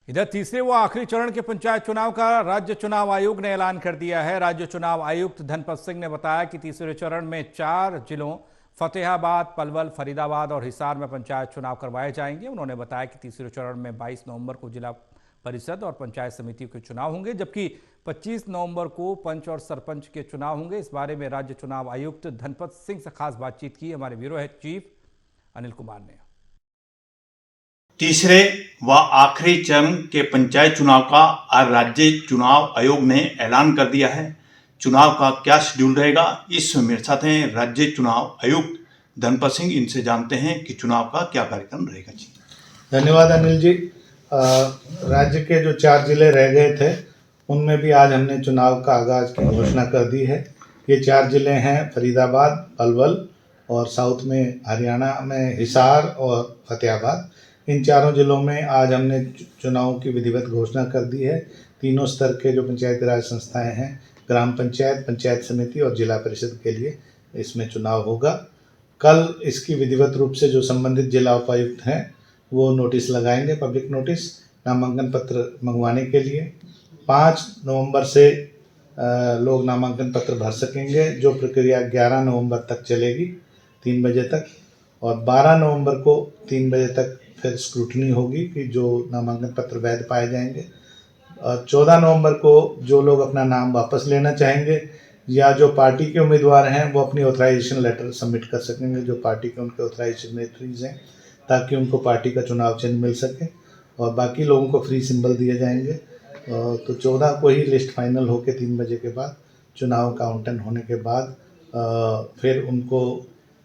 इधर तीसरे व आखिरी चरण के पंचायत चुनाव का राज्य चुनाव आयोग ने ऐलान कर दिया है। राज्य चुनाव आयुक्त धनपत सिंह ने बताया कि तीसरे चरण में 4 जिलों फतेहाबाद, पलवल, फरीदाबाद और हिसार में पंचायत चुनाव करवाए जाएंगे। उन्होंने बताया कि तीसरे चरण में 22 नवंबर को जिला परिषद और पंचायत समितियों के चुनाव होंगे, जबकि 25 नवंबर को पंच और सरपंच के चुनाव होंगे। इस बारे में राज्य चुनाव आयुक्त धनपत सिंह से खास बातचीत की हमारे bureau head chief Anil Kumar ने। तीसरे व आखिरी चरण के पंचायत चुनाव का आज राज्य चुनाव आयोग ने ऐलान कर दिया है। चुनाव का क्या शेड्यूल रहेगा, इस मेरे साथ हैं राज्य चुनाव आयुक्त धनपत सिंह। इनसे जानते हैं कि चुनाव का क्या कार्यक्रम रहेगा। जी धन्यवाद अनिल जी। राज्य के जो 4 जिले रह गए थे उनमें भी आज हमने चुनाव का आगाज की घोषणा कर दी है। ये 4 जिले हैं फरीदाबाद, पलवल और साउथ में हरियाणा में हिसार और फतेहाबाद। इन चारों जिलों में आज हमने चुनावों की विधिवत घोषणा कर दी है। तीनों स्तर के जो पंचायती राज संस्थाएं हैं, ग्राम पंचायत, पंचायत समिति और जिला परिषद के लिए इसमें चुनाव होगा। कल इसकी विधिवत रूप से जो संबंधित जिला उपायुक्त हैं वो नोटिस लगाएंगे, पब्लिक नोटिस, नामांकन पत्र मंगवाने के लिए। 5 नवंबर से लोग नामांकन पत्र भर सकेंगे, जो प्रक्रिया 11 नवंबर तक चलेगी 3 बजे तक, और 12 नवंबर को 3 बजे तक फिर स्क्रूटनी होगी कि जो नामांकन पत्र वैध पाए जाएंगे। 14 नवंबर को जो लोग अपना नाम वापस लेना चाहेंगे या जो पार्टी के उम्मीदवार हैं वो अपनी ऑथराइजेशन लेटर सबमिट कर सकेंगे, जो पार्टी के उनके ऑथराइज सिग्नेटरीज हैं, ताकि उनको पार्टी का चुनाव चिन्ह मिल सके, और बाकी लोगों को फ्री सिंबल दिए जाएंगे। तो 14 को ही लिस्ट फाइनल होकर 3 बजे के बाद चुनाव का आवंटन होने के बाद फिर उनको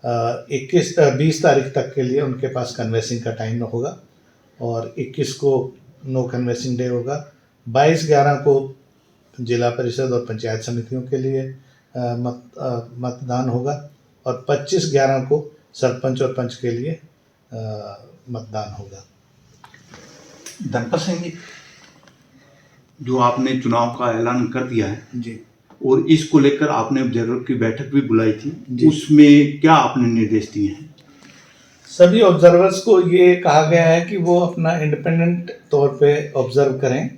20 तारीख तक के लिए उनके पास कन्वेंसिंग का टाइम होगा, और 21 को नो कन्वेंसिंग डे होगा। 22-11 को जिला परिषद और पंचायत समितियों के लिए मतदान होगा, और 25-11 को सरपंच और पंच के लिए मतदान होगा। धनपत सिंह जी, जो आपने चुनाव का ऐलान कर दिया है जी, और इसको लेकर आपने ऑब्जर्वर की बैठक भी बुलाई थी, उसमें क्या आपने निर्देश दिए हैं? सभी ऑब्जर्वर्स को ये कहा गया है कि वो अपना इंडिपेंडेंट तौर पे ऑब्जर्व करें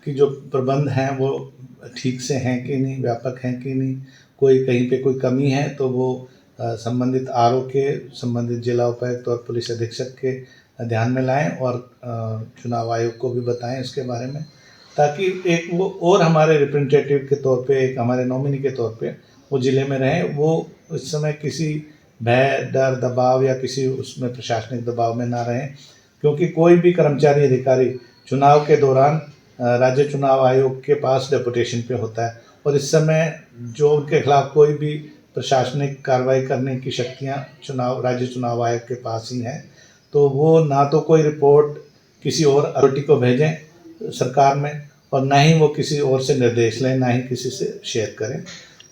कि जो प्रबंध हैं वो ठीक से हैं कि नहीं, व्यापक हैं कि नहीं, कोई कहीं पे कोई कमी है तो वो संबंधित आरओ के, संबंधित जिला उपायुक्त और पुलिस अधीक्षक के ध्यान में लाएं, और चुनाव आयोग को भी बताएं इसके बारे में, ताकि एक वो और हमारे रिप्रेजेंटेटिव के तौर पे, एक हमारे नॉमिनी के तौर पे वो ज़िले में रहें। वो इस समय किसी भय, डर, दबाव या किसी उसमें प्रशासनिक दबाव में ना रहें, क्योंकि कोई भी कर्मचारी अधिकारी चुनाव के दौरान राज्य चुनाव आयोग के पास डेपुटेशन पे होता है, और इस समय जो उनके खिलाफ कोई भी प्रशासनिक कार्रवाई करने की शक्तियाँ राज्य चुनाव आयोग के पास ही हैं। तो वो ना तो कोई रिपोर्ट किसी और अथॉरिटी को भेजें सरकार में, और ना ही वो किसी और से निर्देश लें, ना ही किसी से शेयर करें।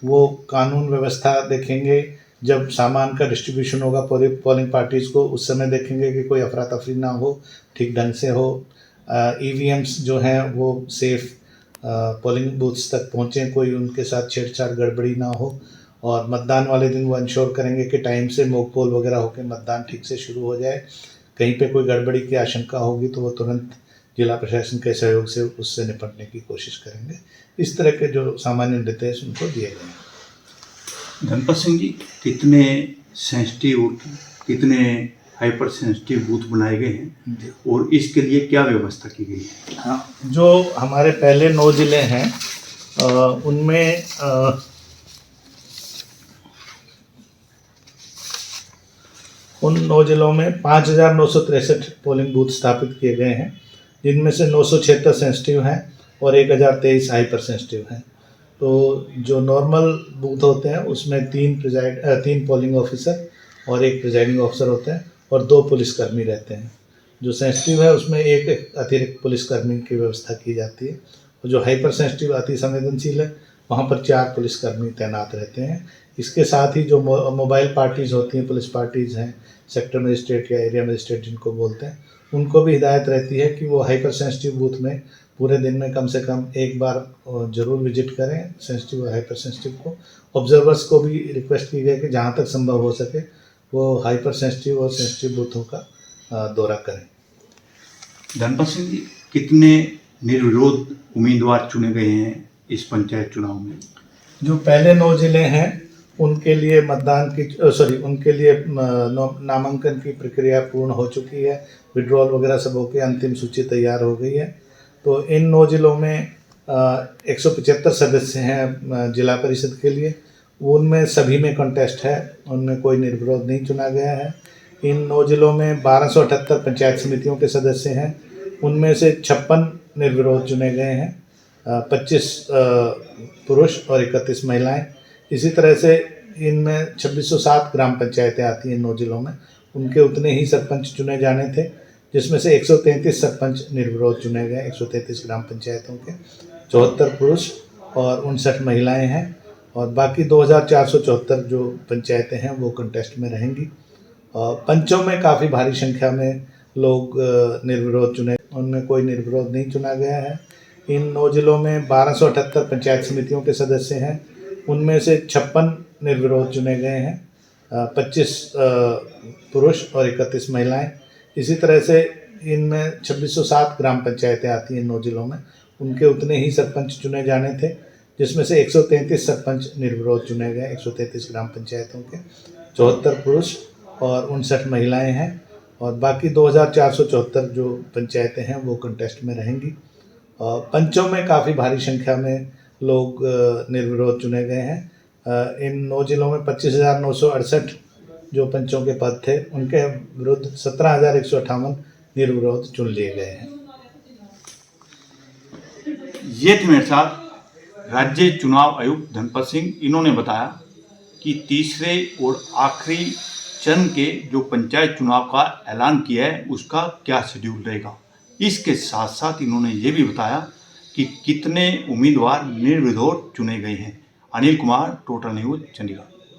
वो कानून व्यवस्था देखेंगे, जब सामान का डिस्ट्रीब्यूशन होगा पोलिंग पार्टीज़ को, उस समय देखेंगे कि कोई अफरा तफरी ना हो, ठीक ढंग से हो, ईवीएम्स जो हैं वो सेफ पोलिंग बूथ्स तक पहुँचें, कोई उनके साथ छेड़छाड़ गड़बड़ी ना हो, और मतदान वाले दिन वो इंश्योर करेंगे कि टाइम से मॉक पोल वगैरह होकर मतदान ठीक से शुरू हो जाए। कहीं पे कोई गड़बड़ी की आशंका होगी तो वो तुरंत जिला प्रशासन के सहयोग से उससे निपटने की कोशिश करेंगे। इस तरह के जो सामान्य निर्देश उनको दिए गए हैं। धनपत सिंह जी, कितने सेंसिटिव, कितने हाइपर सेंसिटिव बूथ बनाए गए हैं और इसके लिए क्या व्यवस्था की गई है? हाँ, जो हमारे पहले 9 जिले हैं उनमें उन 9 जिलों में 5,963 पोलिंग बूथ स्थापित किए गए हैं, जिनमें से 976 सेंसिटिव हैं और 1,023 हाइपर सेंसिटिव हैं। तो जो नॉर्मल बूथ होते हैं उसमें 3 पोलिंग ऑफिसर और 1 प्रिजाइडिंग ऑफिसर होते हैं, और 2 पुलिसकर्मी रहते हैं। जो सेंसिटिव है उसमें एक अतिरिक्त पुलिसकर्मी की व्यवस्था की जाती है, और जो हाइपर सेंसिटिव अति संवेदनशील है वहाँ पर 4 पुलिसकर्मी तैनात रहते हैं। इसके साथ ही जो मोबाइल पार्टीज़ होती हैं, पुलिस पार्टीज़ हैं, सेक्टर मजिस्ट्रेट या एरिया मजिस्ट्रेट जिनको बोलते हैं, उनको भी हिदायत रहती है कि वो हाइपर सेंसिटिव बूथ में पूरे दिन में कम से कम एक बार ज़रूर विजिट करें सेंसिटिव और हाइपर सेंसिटिव को। ऑब्जर्वर्स को भी रिक्वेस्ट की गई कि जहाँ तक संभव हो सके वो हाइपर सेंसिटिव और सेंसिटिव बूथों का दौरा करें। धनपत सिंह जी, कितने निर्विरोध उम्मीदवार चुने गए हैं इस पंचायत चुनाव में? जो पहले 9 जिले हैं उनके लिए उनके लिए नामांकन की प्रक्रिया पूर्ण हो चुकी है। विड्रॉल वगैरह सब होकर अंतिम सूची तैयार हो गई है। तो इन 9 जिलों में 175 सदस्य हैं जिला परिषद के लिए। उनमें सभी में कंटेस्ट है, उनमें कोई निर्विरोध नहीं चुना गया है। इन 9 जिलों में 1278 पंचायत समितियों के सदस्य हैं, उनमें से 56 निर्विरोध चुने गए हैं, 25 पुरुष और 31 महिलाएं। इसी तरह से इनमें 2607 ग्राम पंचायतें आती हैं 9 जिलों में, उनके उतने ही सरपंच चुने जाने थे, जिसमें से 133 सरपंच निर्विरोध चुने गए। 133 ग्राम पंचायतों के 74 पुरुष और 59 महिलाएं हैं, और बाकी 2474 जो पंचायतें हैं वो कंटेस्ट में रहेंगी। पंचों में काफ़ी भारी संख्या में लोग निर्विरोध चुने, उनमें कोई निर्विरोध नहीं चुना गया है। इन 9 जिलों में 1278 पंचायत समितियों के सदस्य हैं, उनमें से 56 निर्विरोध चुने गए हैं, 25 पुरुष और 31 महिलाएं। इसी तरह से इनमें 2607 ग्राम पंचायतें आती हैं 9 जिलों में, उनके उतने ही सरपंच चुने जाने थे, जिसमें से 133 सरपंच निर्विरोध चुने गए। 133 ग्राम पंचायतों के 74 पुरुष और 59 महिलाएं हैं, और बाकी 2474 जो पंचायतें हैं वो कंटेस्ट में रहेंगी। पंचों में काफ़ी भारी संख्या में लोग निर्विरोध चुने गए हैं। इन 9 जिलों में 25,968 जो पंचों के पद थे, उनके विरुद्ध 17,158 निर्विरोध चुन लिए गए हैं। ये थे मेरे साथ राज्य चुनाव आयुक्त धनपत सिंह। इन्होंने बताया कि तीसरे और आखिरी चरण के जो पंचायत चुनाव का ऐलान किया है उसका क्या शेड्यूल रहेगा। इसके साथ साथ इन्होंने ये भी बताया कि कितने उम्मीदवार निर्विरोध चुने गए हैं। Anil Kumar, total news, Chandigarh.